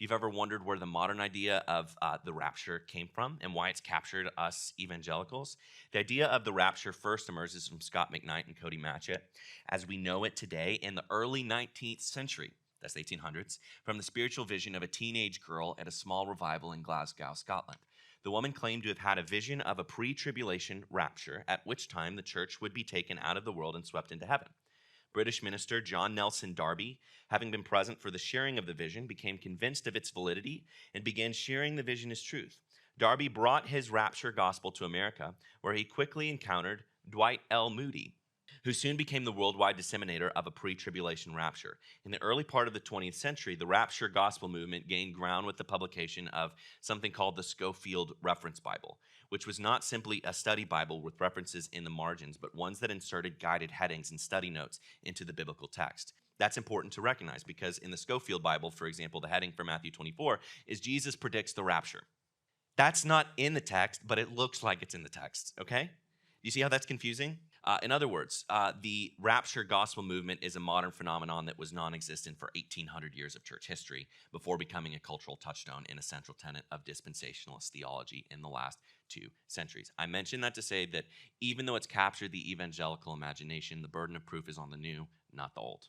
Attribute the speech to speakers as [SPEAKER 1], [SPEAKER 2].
[SPEAKER 1] you've ever wondered where the modern idea of the rapture came from and why it's captured us evangelicals, the idea of the rapture first emerges from Scott McKnight and Cody Matchett as we know it today in the early 19th century. That's the 1800s, from the spiritual vision of a teenage girl at a small revival in Glasgow, Scotland. The woman claimed to have had a vision of a pre tribulation rapture, at which time the church would be taken out of the world and swept into heaven. British minister John Nelson Darby, having been present for the sharing of the vision, became convinced of its validity and began sharing the vision as truth. Darby brought his rapture gospel to America, where he quickly encountered Dwight L. Moody, who soon became the worldwide disseminator of a pre-tribulation rapture. In the early part of the 20th century, the rapture gospel movement gained ground with the publication of something called the Scofield Reference Bible, which was not simply a study Bible with references in the margins, but ones that inserted guided headings and study notes into the biblical text. That's important to recognize because in the Scofield Bible, for example, the heading for Matthew 24 is Jesus predicts the rapture. That's not in the text, but it looks like it's in the text, okay? You see how that's confusing? In other words, the rapture gospel movement is a modern phenomenon that was non-existent for 1,800 years of church history before becoming a cultural touchstone in a central tenet of dispensationalist theology in the last 2 centuries. I mentioned that to say that even though it's captured the evangelical imagination, the burden of proof is on the new, not the old.